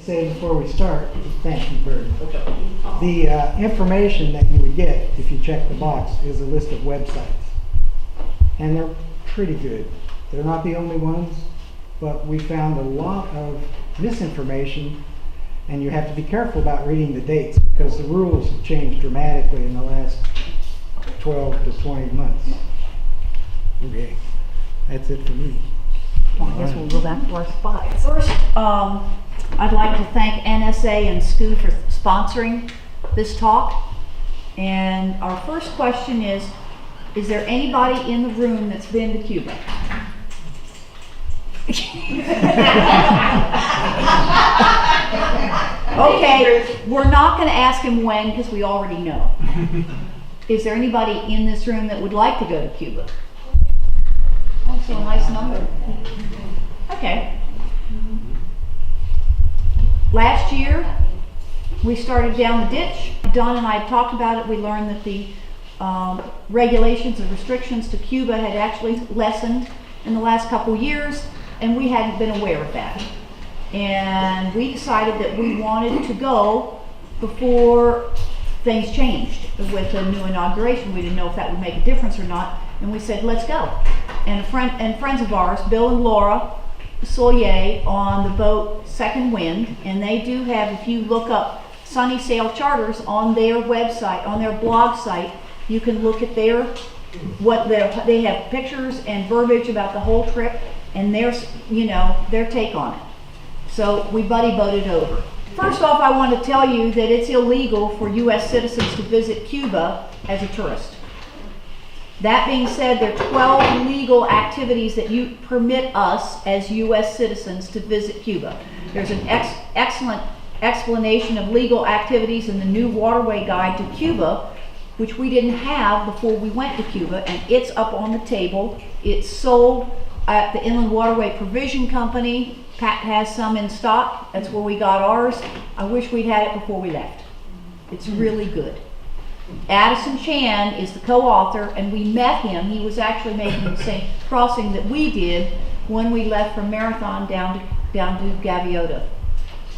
say before we start, thank you, Bert. Okay. The information that you would get if you check the box is a list of websites. And they're pretty good. They're not the only ones, but we found a lot of misinformation, and you have to be careful about reading the dates because the rules have changed dramatically in the last 12 to 20 months. Okay, that's it for me. Well, I guess we'll go back to our spot. First, I'd like to thank NSA and SCU for sponsoring this talk. And our first question is there anybody in the room that's been to Cuba? Okay, we're not going to ask him when because we already know. Is there anybody in this room that would like to go to Cuba? Also a nice number. Okay. Last year, we started down the ditch. Don and I talked about it. We learned that the regulations and restrictions to Cuba had actually lessened in the last couple years, and we hadn't been aware of that. And we decided that we wanted to go before things changed with a new inauguration. We didn't know if that would make a difference or not, and we said, let's go. And friends of ours, Bill and Laura Solier, on the boat Second Wind, and they do have, if you look up Sunny Sail Charters on their website, on their blog site, you can look at they have pictures and verbiage about the whole trip and their take on it. So we buddy boated over. First off, I want to tell you that it's illegal for U.S. citizens to visit Cuba as a tourist. That being said, there are 12 legal activities that you permit us as U.S. citizens to visit Cuba. There's an excellent explanation of legal activities in the new Waterway Guide to Cuba, which we didn't have before we went to Cuba, and it's up on the table. It's sold at the Inland Waterway Provision Company. Pat has some in stock. That's where we got ours. I wish we'd had it before we left. It's really good. Addison Chan is the co-author, and we met him. He was actually making the same crossing that we did when we left from Marathon down to Gaviota.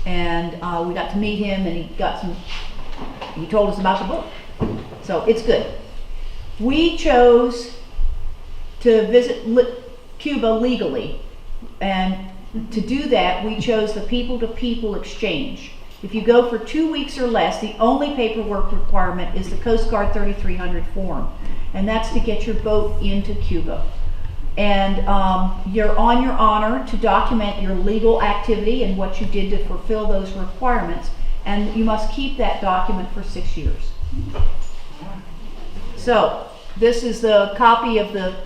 And we got to meet him, and he told us about the book. So it's good. We chose to visit Cuba legally, and to do that, we chose the people-to-people exchange. If you go for 2 weeks or less, the only paperwork requirement is the Coast Guard 3300 form, and that's to get your boat into Cuba. And you're on your honor to document your legal activity and what you did to fulfill those requirements, and you must keep that document for 6 years. So this is the copy of the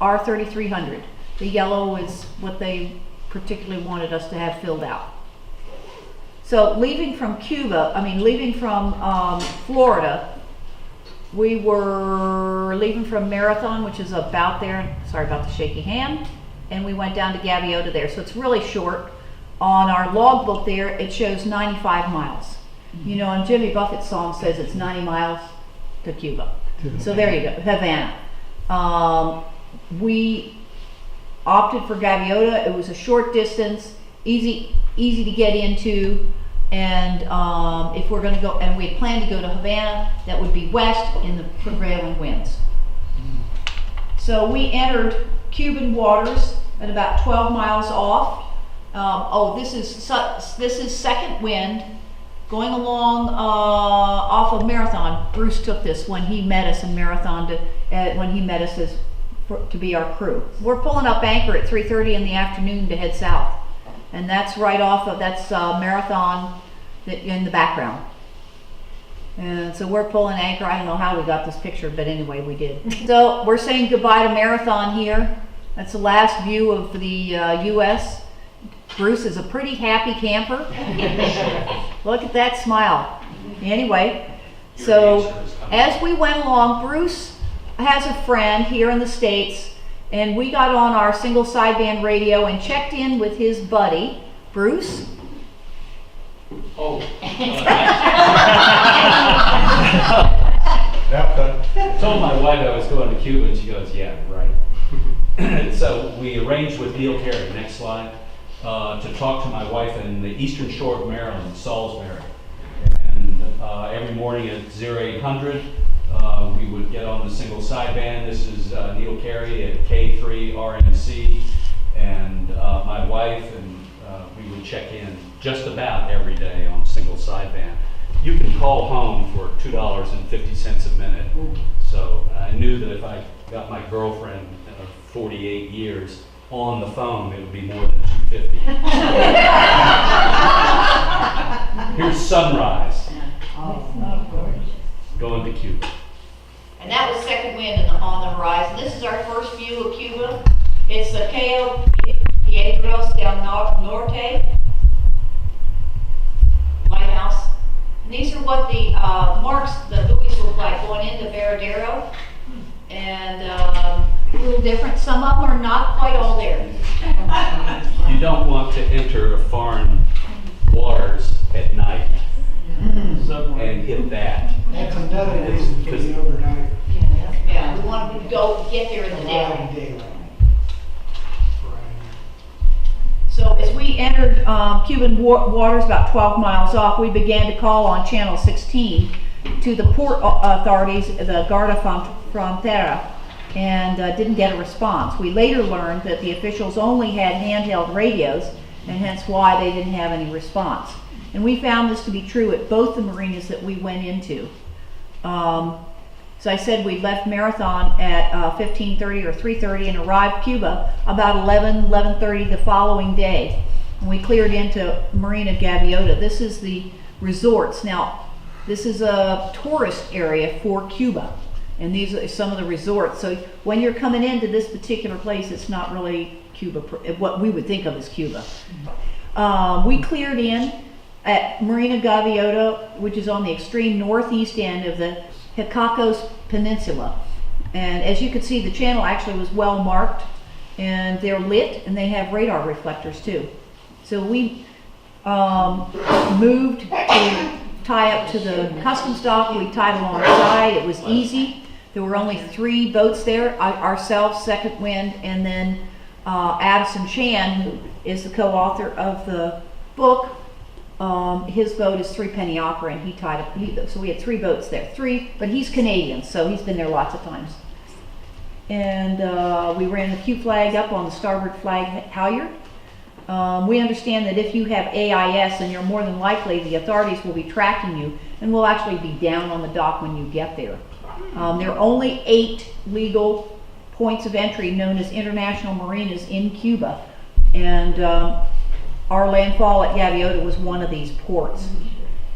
R3300. The yellow is what they particularly wanted us to have filled out. So leaving from Florida, we were leaving from Marathon, which is about there, sorry about the shaky hand, and we went down to Gaviota there. So it's really short. On our logbook there, it shows 95 miles. You know, and Jimmy Buffett's song says it's 90 miles to Cuba. So there you go, Havana. We opted for Gaviota. It was a short distance, easy to get into, and if we're going to go, and we had planned to go to Havana, that would be west in the prevailing winds. So we entered Cuban waters at about 12 miles off. This is Second Wind going along off of Marathon. Bruce took this when he met us in Marathon to be our crew. We're pulling up anchor at 3:30 in the afternoon to head south, and that's right off of Marathon in the background. And so we're pulling anchor. I don't know how we got this picture, but anyway, we did. So we're saying goodbye to Marathon here. That's the last view of the U.S. Bruce is a pretty happy camper. Look at that smile. Anyway, so as we went along, Bruce has a friend here in the States, and we got on our single sideband radio and checked in with his buddy, Bruce. Oh. I told my wife I was going to Cuba, and she goes, yeah, right. So we arranged with Neil Carey, next slide, to talk to my wife in the eastern shore of Maryland, Salisbury. And every morning at 0800, we would get on the single sideband. This is Neil Carey at K3 RNC, and my wife, and we would check in just about every day on single sideband. You can call home for $2.50 a minute. So I knew that if I got my girlfriend of 48 years on the phone, it would be more than $2.50. Here's sunrise. Going to Cuba. And that was second wind on the horizon. This is our first view of Cuba. It's the Cayo Piedras del Norte lighthouse. And these are what the marks, the buoys look like going into Veradero. And a little different. Some of them are not quite all there. You don't want to enter foreign waters at night and hit that. That's another reason for the overnight. Yeah, we want to go get there in the day. Daylight. So as we entered Cuban waters about 12 miles off, we began to call on Channel 16 to the port authorities, the Guardia Frontera, and didn't get a response. We later learned that the officials only had handheld radios, and hence why they didn't have any response. And we found this to be true at both the marinas that we went into. So I said we left Marathon at 15:30 or 3:30 and arrived Cuba about 11:30 the following day. And we cleared into Marina Gaviota. This is the resorts. Now, this is a tourist area for Cuba, and these are some of the resorts. So when you're coming into this particular place, it's not really Cuba, what we would think of as Cuba. We cleared in at Marina Gaviota, which is on the extreme northeast end of the Hicacos Peninsula. And as you can see, the channel actually was well marked, and they're lit, and they have radar reflectors too. So we moved to tie up to the customs dock. We tied alongside. It was easy. There were only 3 boats there, ourselves, Second Wind, and then Addison Chan, who is the co-author of the book. His boat is 3 Penny Opera, and he tied up, so we had 3 boats there. 3, but he's Canadian, so he's been there lots of times. And we ran the Q flag up on the starboard flag halyard. We understand that if you have AIS, and you're more than likely, the authorities will be tracking you, and will actually be down on the dock when you get there. There are only 8 legal points of entry known as international marinas in Cuba, and our landfall at Gaviota was one of these ports,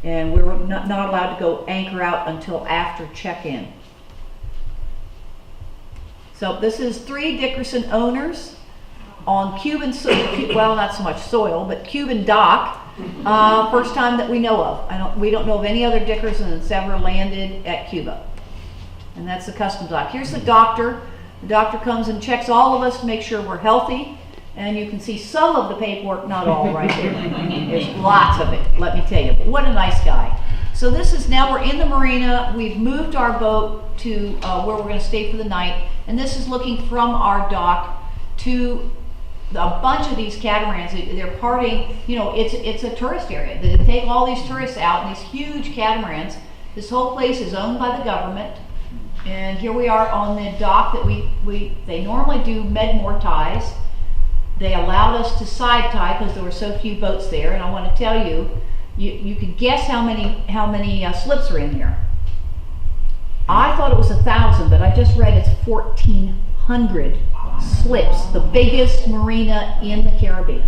and we were not allowed to go anchor out until after check-in. So this is 3 Dickerson owners on Cuban soil, well, not so much soil, but Cuban dock. First time that we know of. We don't know of any other Dickerson that's ever landed at Cuba. And that's the customs dock. Here's the doctor. The doctor comes and checks all of us to make sure we're healthy. And you can see some of the paperwork, not all right there. There's lots of it, let me tell you. But what a nice guy. So this is, now we're in the marina. We've moved our boat to where we're going to stay for the night. And this is looking from our dock to a bunch of these catamarans. They're partying, you know, it's a tourist area. They take all these tourists out in these huge catamarans. This whole place is owned by the government. And here we are on the dock that they normally do Medmore ties. They allowed us to side tie because there were so few boats there, and I want to tell you, you could guess how many slips are in there. I thought it was 1,000, but I just read it's 1,400 slips. The biggest marina in the Caribbean.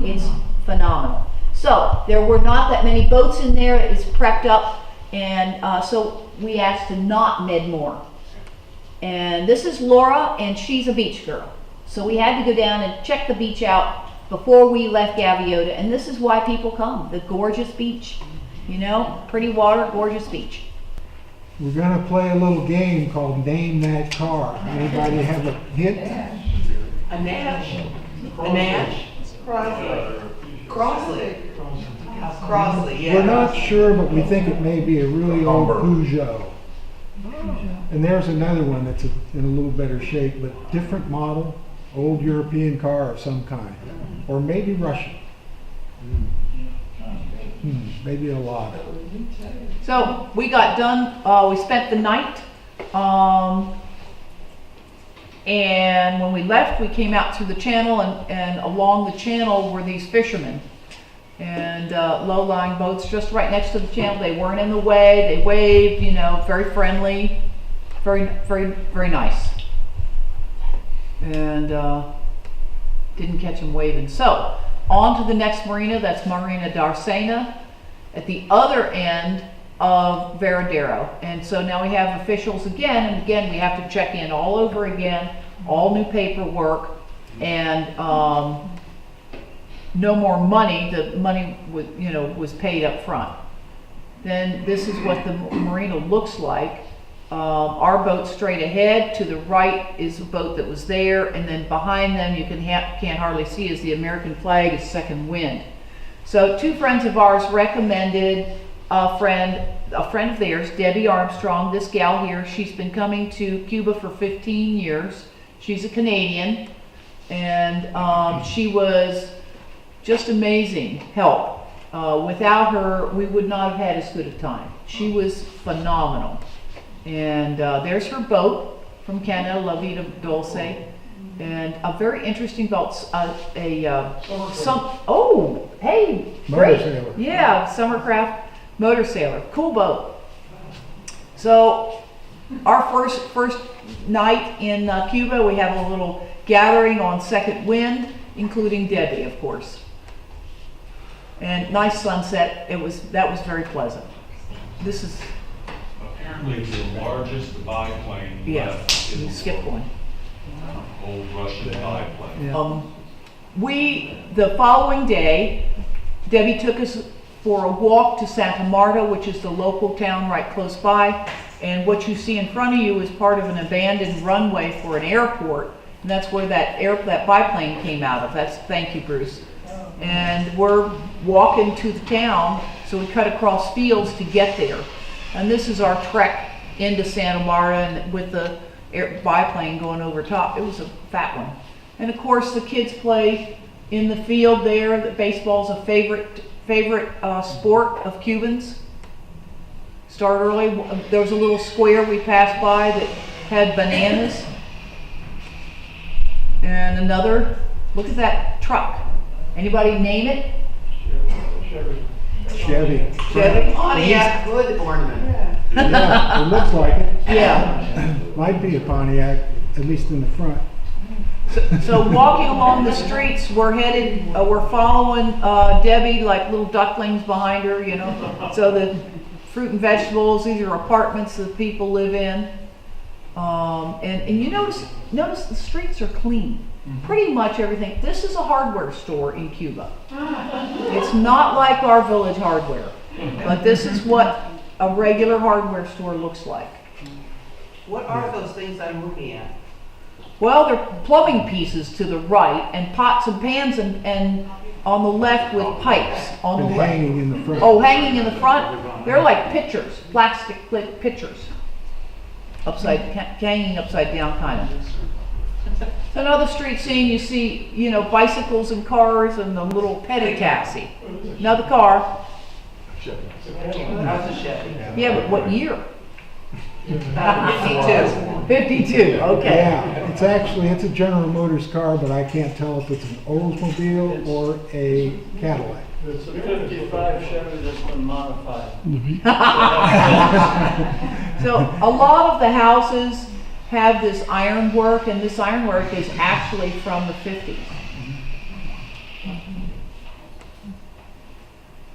It's phenomenal. So there were not that many boats in there. It's prepped up, and so we asked to not Medmore. And this is Laura, and she's a beach girl. So we had to go down and check the beach out before we left Gaviota, and this is why people come. The gorgeous beach, you know, pretty water, gorgeous beach. We're going to play a little game called Name That Car. Anybody have a hint? A Nash? A Nash? Crossley, yeah. We're not sure, but we think it may be a really old Peugeot. And there's another one that's in a little better shape, but different model. old European car of some kind, or maybe Russian. Maybe a lot. So we got done, we spent the night, and when we left, we came out to the channel, and along the channel were these fishermen. And low-lying boats just right next to the channel. They weren't in the way, they waved, you know, very friendly, very, very, very nice. And didn't catch them waving. So, on to the next marina, that's Marina Darsena, at the other end of Veradero. And so now we have officials again, and again we have to check in all over again, all new paperwork, and no more money. The money was, you know, was paid up front. Then this is what the marina looks like. Our boat straight ahead, to the right is a boat that was there, and then behind them you can't hardly see is the American flag is Second Wind. So two friends of ours recommended a friend of theirs, Debbie Armstrong. This gal here, she's been coming to Cuba for 15 years. She's a Canadian, and she was just amazing help. Without her, we would not have had as good a time. She was phenomenal. And there's her boat from Canada, La Vida Dulce, and a very interesting boat. Hey, Motor great, sailor. yeah, Summercraft motor sailor, cool boat. So our first night in Cuba, we have a little gathering on Second Wind, including Debbie, of course, and nice sunset. That was very pleasant. This is. Apparently the largest biplane Yeah, left in you the skip world. one. Old Russian biplane. Yeah. The following day, Debbie took us for a walk to Santa Marta, which is the local town right close by. And what you see in front of you is part of an abandoned runway for an airport. And that's where that biplane came out of. Thank you, Bruce. And we're walking to the town, so we cut across fields to get there. And this is our trek into Santa Marta, and with the biplane going over top. It was a fat one. And of course the kids play in the field there. The baseball's a favorite sport of Cubans. Start early. There was a little square we passed by that had bananas. And another, look at that truck. Anybody name it? Chevy. Chevy? Pontiac good ornament. Yeah, it looks like it. Yeah. Might be a Pontiac, at least in the front. So walking along the streets, we're following Debbie like little ducklings behind her, you know. So the fruit and vegetables, these are apartments that people live in. And you notice the streets are clean. Pretty much everything. This is a hardware store in Cuba. It's not like our Village Hardware, but this is what a regular hardware store looks like. What are those things I'm looking at? Well, they're plumbing pieces to the right, and pots and pans, and on the left with pipes on the And left. hanging in the front. Oh, hanging in the front? They're like pitchers, plastic pitchers. Hanging upside down, kind of. So another street scene, you see, you know, bicycles and cars and the little petty taxi. Another car. That was a Chevy. Yeah, but what year? 52. 52, okay. Yeah, it's a General Motors car, but I can't tell if it's an Oldsmobile or a Cadillac. It's a 55 Chevy that's been modified. So a lot of the houses have this ironwork, and this ironwork is actually from the 50s.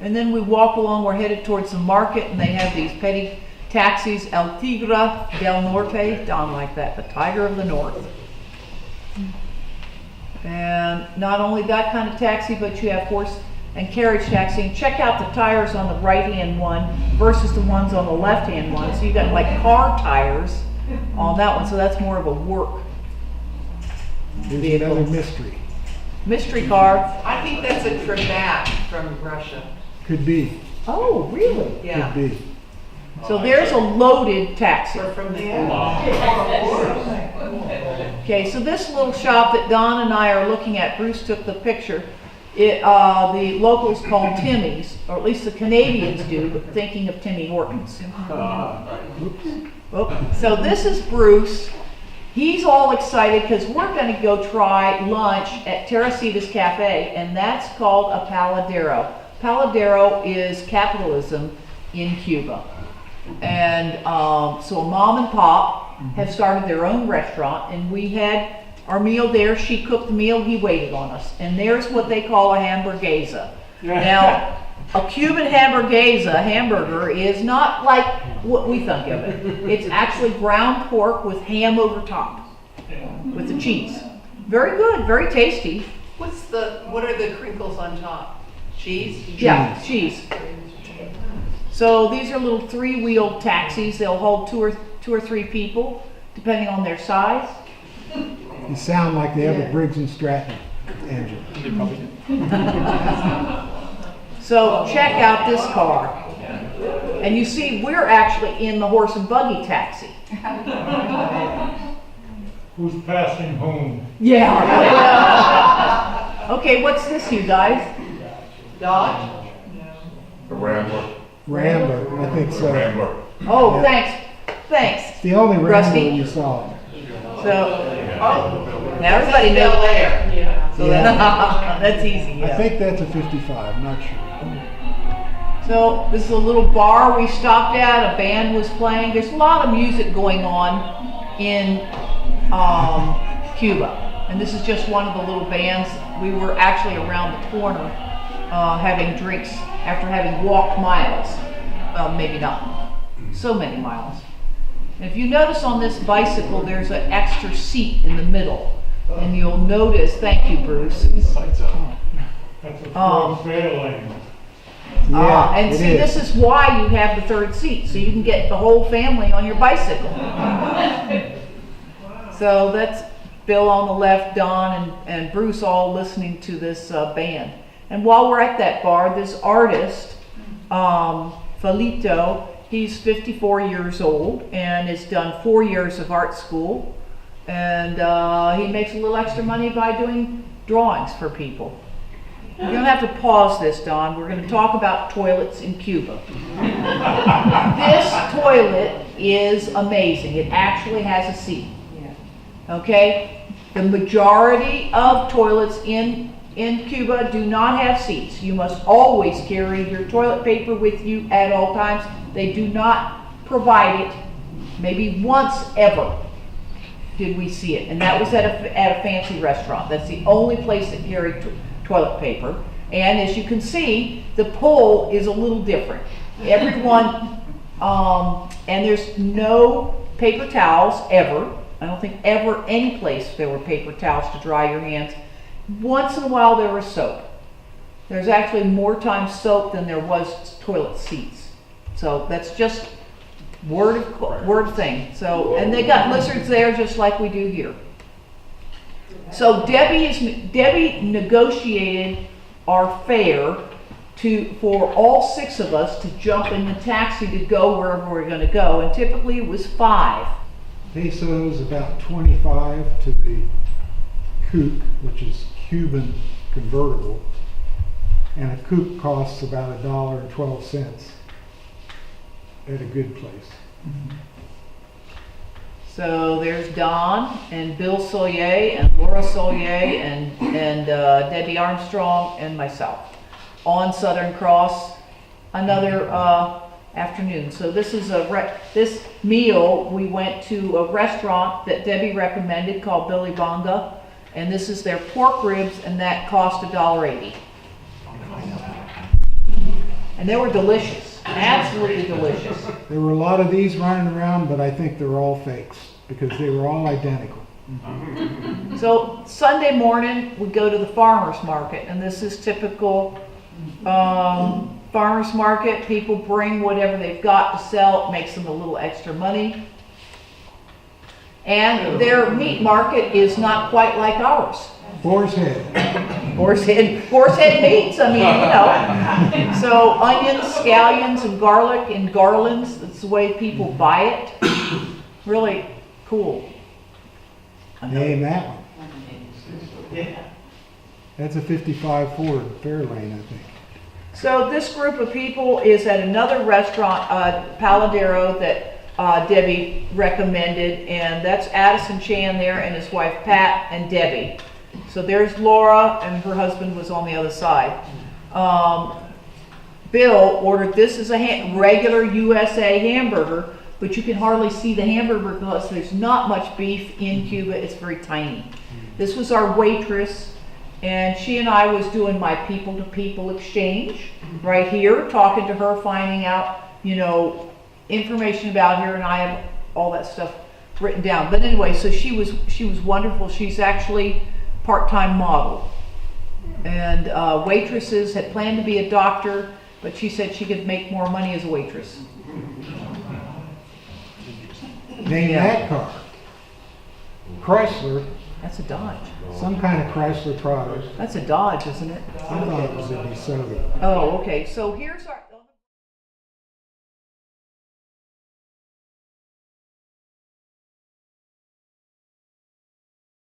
And then we walk along, we're headed towards the market, and they have these petty taxis, El Tigre del Norte, down like that, the Tiger of the North. And not only that kind of taxi, but you have horse and carriage taxi. And check out the tires on the right-hand one versus the ones on the left-hand one. So you got like car tires on that one, so that's more of a work Here's vehicle. another mystery. Mystery car. I think that's a Trabat from Russia. Could be, Oh, really? Yeah. could be. So there's a loaded taxi. We're from the Okay, so this little shop that Don and I are looking at, Bruce took the picture. The locals call Timmy's, or at least the Canadians do, but thinking of Timmy Hortons. Oh, so this is Bruce. He's all excited because we're going to go try lunch at Teresita's Cafe, and that's called a paladero. Paladero is capitalism in Cuba. And so mom and pop have started their own restaurant, and we had our meal there. She cooked the meal, he waited on us. And there's what they call a hamburguesa. Now, a Cuban hamburger is not like what we think of it. It's actually ground pork with ham over top, with the cheese. Very good, very tasty. what are the crinkles on top? Cheese? Yeah, cheese. So these are little 3-wheeled taxis. They'll hold two or three people, depending on their size. You sound like they have a Briggs and Stratton engine. So check out this car. And you see, we're actually in the horse and buggy taxi. Who's passing home? Yeah. Okay, what's this, you guys? Dodge? The Rambler. Rambler, I think so. Rambler. Oh, Yeah. thanks. It's the only Rusty. Rambler you saw. So, Oh, now everybody Bel knows. Air. So Yeah. that's easy, I yeah. think that's a 55, I'm not sure. So this is a little bar we stopped at. A band was playing. There's a lot of music going on in Cuba, and this is just one of the little bands. We were actually around the corner having drinks after having walked miles. Maybe not so many miles. And if you notice on this bicycle, there's an extra seat in the middle, and you'll notice. Thank you, Bruce. That's a fair lane. Yeah, And it see, is. this is why you have the third seat, so you can get the whole family on your bicycle. So that's Bill on the left, Don and Bruce all listening to this band. And while we're at that bar, this artist, Felito, he's 54 years old and has done 4 years of art school. And he makes a little extra money by doing drawings for people. You're going to have to pause this, Don. We're going to talk about toilets in Cuba. This toilet is amazing. It actually has a seat. Okay? The majority of toilets in Cuba do not have seats. You must always carry your toilet paper with you at all times. They do not provide it. Maybe once ever did we see it, and that was at a fancy restaurant. That's the only place that carried toilet paper. And as you can see, the pull is a little different. Everyone, and there's no paper towels ever. I don't think ever any place there were paper towels to dry your hands. Once in a while there was soap. There's actually more times soap than there was toilet seats. So that's just word thing. So, and they got lizards there just like we do here. So Debbie negotiated our fare for all 6 of us to jump in the taxi to go wherever we're going to go, and typically it was 5. Pesos about 25 to the coupe, which is Cuban convertible, and a coupe costs about $1.12 at a good place. So there's Don and Bill Solier and Laura Solier and Debbie Armstrong and myself on Southern Cross another afternoon. So this is this meal, we went to a restaurant that Debbie recommended called Billy Bonga, and this is their pork ribs, and that cost $1.80. And they were delicious, absolutely delicious. There were a lot of these running around, but I think they're all fakes because they were all identical. So Sunday morning, we go to the farmer's market, and this is typical farmer's market. People bring whatever they've got to sell. It makes them a little extra money. And their meat market is not quite like ours. Boar's Head. Boar's head meats, I mean, you know. So onions, scallions, and garlic in garlands, that's the way people buy it. Really cool. Name that one. That's a 55 Ford Fairlane, I think. So this group of people is at another restaurant, Paladero, that Debbie recommended, and that's Addison Chan there and his wife Pat and Debbie. So there's Laura, and her husband was on the other side. Bill ordered this as a regular USA hamburger, but you can hardly see the hamburger because there's not much beef in Cuba. It's very tiny. This was our waitress, and she and I was doing my people-to-people exchange right here, talking to her, finding out, you know, information about her, and I have all that stuff written down. But anyway, so she was wonderful. She's actually part-time model, and waitresses had planned to be a doctor, but she said she could make more money as a waitress. Name that car. Chrysler, That's a Dodge. some kind of Chrysler product. That's a Dodge, isn't it? I thought it was a DeSoto. Oh, okay. So here's our.